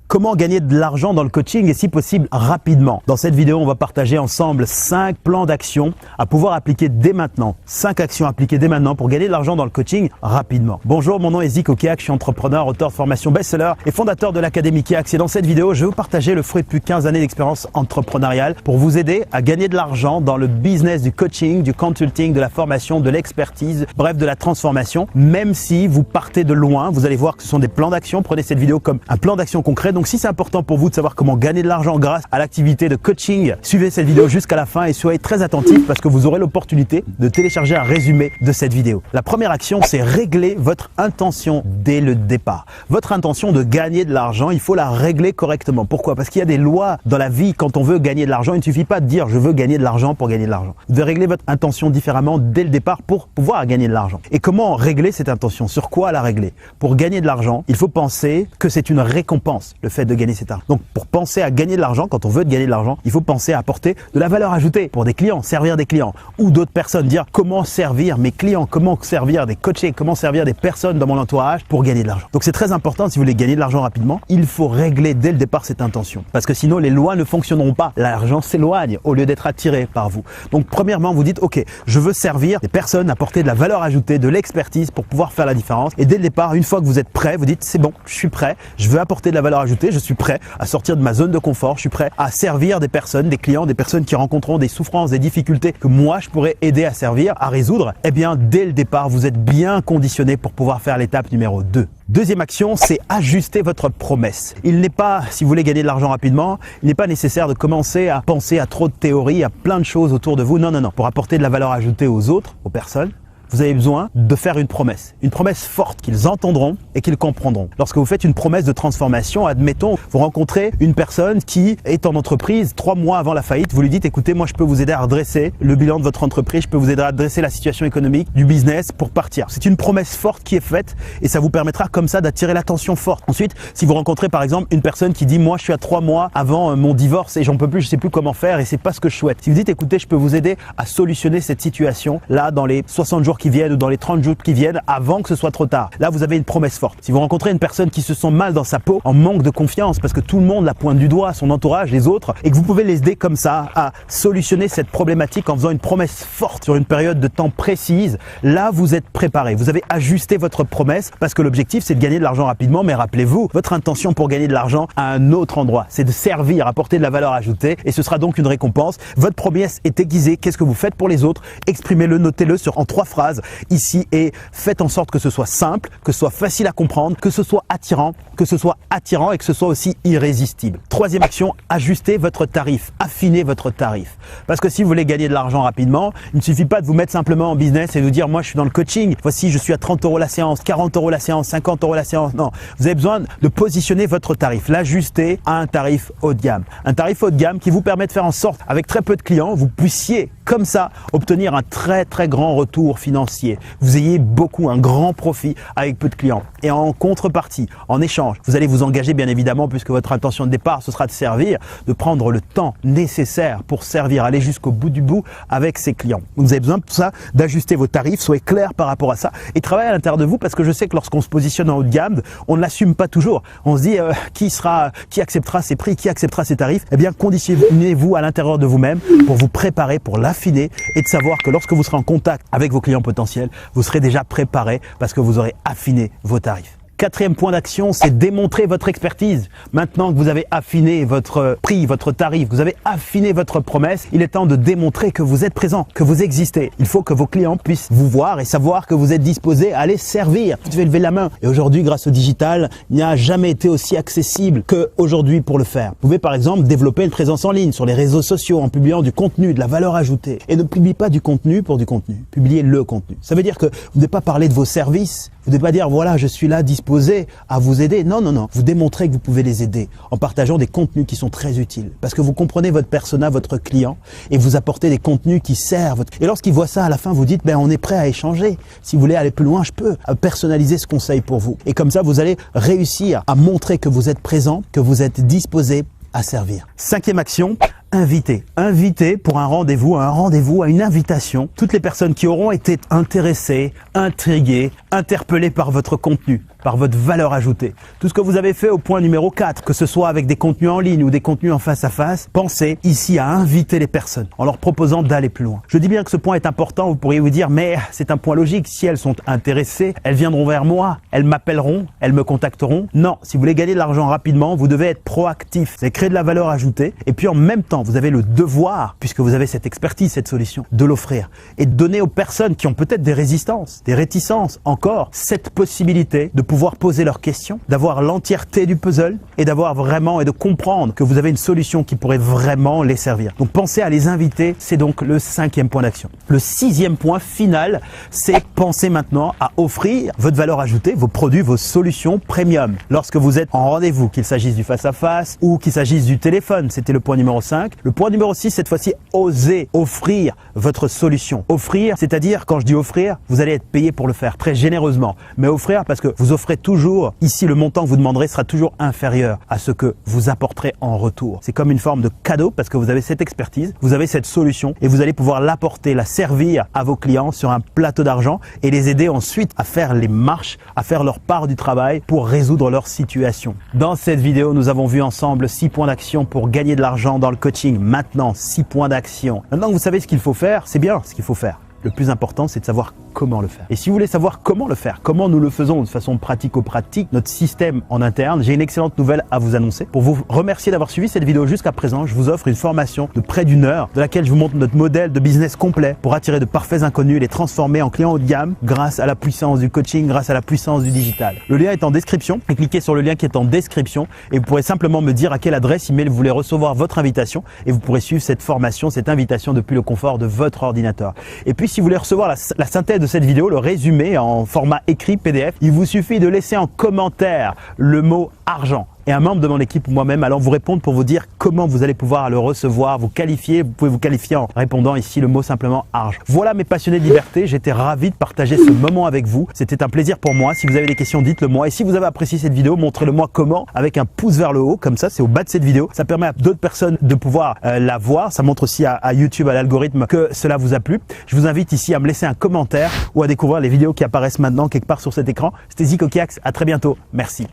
Comment gagner de l'argent dans le coaching et si possible rapidement. Dans cette vidéo, on va partager ensemble 5 plans d'action à pouvoir appliquer dès maintenant. 5 actions appliquées dès maintenant pour gagner de l'argent dans le coaching rapidement. Bonjour, mon nom est Zico Kiak, je suis entrepreneur, auteur de formation best-seller et fondateur de l'Académie Kiak. Et dans cette vidéo, je vais vous partager le fruit de plus de 15 années d'expérience entrepreneuriale pour vous aider à gagner de l'argent dans le business du coaching, du consulting, de la formation, de l'expertise, bref, de la transformation. Même si vous partez de loin, vous allez voir que ce sont des plans d'action. Prenez cette vidéo comme un plan d'action concret. Donc si c'est important pour vous de savoir comment gagner de l'argent grâce à l'activité de coaching, suivez cette vidéo jusqu'à la fin et soyez très attentifs parce que vous aurez l'opportunité de télécharger un résumé de cette vidéo. La première action, c'est régler votre intention dès le départ. Votre intention de gagner de l'argent, il faut la régler correctement. Pourquoi? Parce qu'il y a des lois dans la vie quand on veut gagner de l'argent. Il ne suffit pas de dire je veux gagner de l'argent pour gagner de l'argent. Vous devez régler votre intention différemment dès le départ pour pouvoir gagner de l'argent. Et comment régler cette intention? Sur quoi la régler? Pour gagner de l'argent, il faut penser que c'est une récompense, le fait de gagner cet argent. Donc pour penser à gagner de l'argent, quand on veut gagner de l'argent, il faut penser à apporter de la valeur ajoutée pour des clients, servir des clients ou d'autres personnes, dire comment servir mes clients, comment servir des coachés, comment servir des personnes dans mon entourage pour gagner de l'argent. Donc c'est très important, si vous voulez gagner de l'argent rapidement, il faut régler dès le départ cette intention parce que sinon les lois ne fonctionneront pas. L'argent s'éloigne au lieu d'être attiré par vous. Donc premièrement, vous dites ok, je veux servir des personnes, apporter de la valeur ajoutée, de l'expertise pour pouvoir faire la différence. Et dès le départ, une fois que vous êtes prêt, vous dites c'est bon, je suis prêt, je veux apporter de la valeur ajoutée, je suis prêt à sortir de ma zone de confort, je suis prêt à servir des personnes, des clients, des personnes qui rencontreront des souffrances, des difficultés que moi je pourrais aider à servir, à résoudre. Eh bien, dès le départ, vous êtes bien conditionné pour pouvoir faire l'étape numéro 2. Deuxième action, c'est ajuster votre promesse. Il n'est pas, si vous voulez gagner de l'argent rapidement, il n'est pas nécessaire de commencer à penser à trop de théories, à plein de choses autour de vous. Non, non, non. Pour apporter de la valeur ajoutée aux autres, aux personnes, vous avez besoin de faire une promesse forte qu'ils entendront et qu'ils comprendront. Lorsque vous faites une promesse de transformation, admettons, vous rencontrez une personne qui est en entreprise 3 mois avant la faillite, vous lui dites écoutez, moi je peux vous aider à redresser le bilan de votre entreprise, je peux vous aider à redresser la situation économique du business pour partir. C'est une promesse forte qui est faite et ça vous permettra comme ça d'attirer l'attention forte. Ensuite, si vous rencontrez par exemple une personne qui dit moi je suis à 3 mois avant mon divorce et j'en peux plus, je sais plus comment faire et c'est pas ce que je souhaite. Si vous dites écoutez, je peux vous aider à solutionner cette situation là dans les 60 jours qui viennent ou dans les 30 jours qui viennent avant que ce soit trop tard. Là, vous avez une promesse forte. Si vous rencontrez une personne qui se sent mal dans sa peau, en manque de confiance, parce que tout le monde la pointe du doigt, son entourage, les autres, et que vous pouvez les aider comme ça à solutionner cette problématique en faisant une promesse forte sur une période de temps précise, là, vous êtes préparé. Vous avez ajusté votre promesse parce que l'objectif, c'est de gagner de l'argent rapidement, mais rappelez-vous, votre intention pour gagner de l'argent à un autre endroit, c'est de servir, apporter de la valeur ajoutée, et ce sera donc une récompense. Votre promesse est aiguisée. Qu'est-ce que vous faites pour les autres? Exprimez-le, notez-le en 3 phrases. Ici et faites en sorte que ce soit simple, que ce soit facile à comprendre, que ce soit attirant et que ce soit aussi irrésistible. Troisième action, ajustez votre tarif, affinez votre tarif. Parce que si vous voulez gagner de l'argent rapidement, il ne suffit pas de vous mettre simplement en business et de vous dire moi je suis dans le coaching, voici je suis à 30 € la séance, 40 € la séance, 50 € la séance. Non, vous avez besoin de positionner votre tarif, l'ajuster à un tarif haut de gamme. Un tarif haut de gamme qui vous permet de faire en sorte, avec très peu de clients, vous puissiez comme ça obtenir un très très grand retour financier. Vous ayez un grand profit avec peu de clients. Et en contrepartie, en échange, vous allez vous engager bien évidemment, puisque votre intention de départ, ce sera de servir, de prendre le temps nécessaire pour servir, aller jusqu'au bout du bout avec ses clients. Vous avez besoin de tout ça, d'ajuster vos tarifs, soyez clair par rapport à ça et travaillez à l'intérieur de vous parce que je sais que lorsqu'on se positionne en haut de gamme, on ne l'assume pas toujours. On se dit qui acceptera ces prix, qui acceptera ces tarifs. Eh bien, conditionnez-vous à l'intérieur de vous-même pour vous préparer, pour l'affiner et de savoir que lorsque vous serez en contact avec vos clients potentiels, vous serez déjà préparé parce que vous aurez affiné vos tarifs. Quatrième point d'action, c'est démontrer votre expertise. Maintenant que vous avez affiné votre prix, votre tarif, vous avez affiné votre promesse, il est temps de démontrer que vous êtes présent, que vous existez. Il faut que vos clients puissent vous voir et savoir que vous êtes disposé à les servir. Vous devez lever la main. Et aujourd'hui, grâce au digital, il n'y a jamais été aussi accessible qu'aujourd'hui pour le faire. Vous pouvez par exemple développer une présence en ligne sur les réseaux sociaux en publiant du contenu, de la valeur ajoutée. Et ne publiez pas du contenu pour du contenu. Publiez le contenu. Ça veut dire que vous ne devez pas parler de vos services. Vous ne devez pas dire voilà, je suis là disposé à vous aider. Non, non, non. Vous démontrez que vous pouvez les aider en partageant des contenus qui sont très utiles. Parce que vous comprenez votre persona, votre client et vous apportez des contenus qui servent. Et lorsqu'il voit ça, à la fin, vous dites on est prêt à échanger. Si vous voulez aller plus loin, je peux personnaliser ce conseil pour vous. Et comme ça, vous allez réussir à montrer que vous êtes présent, que vous êtes disposé à servir. Cinquième action, inviter. Inviter pour un rendez-vous, à une invitation. Toutes les personnes qui auront été intéressées, intriguées, interpellées par votre contenu, par votre valeur ajoutée. Tout ce que vous avez fait au point numéro 4, que ce soit avec des contenus en ligne ou des contenus en face à face, pensez ici à inviter les personnes en leur proposant d'aller plus loin. Je dis bien que ce point est important, vous pourriez vous dire, mais c'est un point logique. Si elles sont intéressées, elles viendront vers moi, elles m'appelleront, elles me contacteront. Non, si vous voulez gagner de l'argent rapidement, vous devez être proactif. C'est créer de la valeur ajoutée et puis en même temps, vous avez le devoir, puisque vous avez cette expertise, cette solution, de l'offrir et de donner aux personnes qui ont peut-être des résistances, des réticences encore, cette possibilité de pouvoir poser leurs questions, d'avoir l'entièreté du puzzle et d'avoir vraiment et de comprendre que vous avez une solution qui pourrait vraiment les servir. Donc pensez à les inviter, c'est donc le 5e point d'action. Le 6e point final, c'est penser maintenant à offrir votre valeur ajoutée, vos produits, vos solutions premium. Lorsque vous êtes en rendez-vous, qu'il s'agisse du face-à-face ou qu'il s'agisse du téléphone, c'était le point numéro 5. Le point numéro 6, cette fois-ci, osez offrir votre solution. Offrir, c'est-à-dire, quand je dis offrir, vous allez être payé pour le faire très généreusement. Mais offrir parce que vous offrez toujours, ici le montant que vous demanderez sera toujours inférieur à ce que vous apporterez en retour. C'est comme une forme de cadeau parce que vous avez cette expertise, vous avez cette solution et vous allez pouvoir l'apporter, la servir à vos clients sur un plateau d'argent et les aider ensuite à faire les marches, à faire leur part du travail pour résoudre leur situation. Dans cette vidéo, nous avons vu ensemble 6 points d'action pour gagner de l'argent dans le coaching. Maintenant, 6 points d'action. Maintenant que vous savez ce qu'il faut faire, c'est bien ce qu'il faut faire. Le plus important, c'est de savoir comment le faire. Et si vous voulez savoir comment le faire, comment nous le faisons de façon pratico-pratique, notre système en interne, j'ai une excellente nouvelle à vous annoncer. Pour vous remercier d'avoir suivi cette vidéo jusqu'à présent, je vous offre une formation de près d'1 heure de laquelle je vous montre notre modèle de business complet pour attirer de parfaits inconnus et les transformer en clients haut de gamme grâce à la puissance du coaching, grâce à la puissance du digital. Le lien est en description et cliquez sur le lien qui est en description et vous pourrez simplement me dire à quelle adresse email vous voulez recevoir votre invitation et vous pourrez suivre cette formation, cette invitation depuis le confort de votre ordinateur. Et puis si vous voulez recevoir la synthèse de cette vidéo, le résumé en format écrit PDF, il vous suffit de laisser en commentaire le mot argent. Et un membre de mon équipe ou moi-même allons vous répondre pour vous dire comment vous allez pouvoir le recevoir, vous qualifier. Vous pouvez vous qualifier en répondant ici le mot simplement argent. Voilà mes passionnés de liberté, j'étais ravi de partager ce moment avec vous. C'était un plaisir pour moi. Si vous avez des questions, dites-le moi. Et si vous avez apprécié cette vidéo, montrez-le moi comment, avec un pouce vers le haut, comme ça, c'est au bas de cette vidéo. Ça permet à d'autres personnes de pouvoir la voir. Ça montre aussi à YouTube, à l'algorithme, que cela vous a plu. Je vous invite ici à me laisser un commentaire ou à découvrir les vidéos qui apparaissent maintenant quelque part sur cet écran. C'était Zico Kiax, à très bientôt. Merci.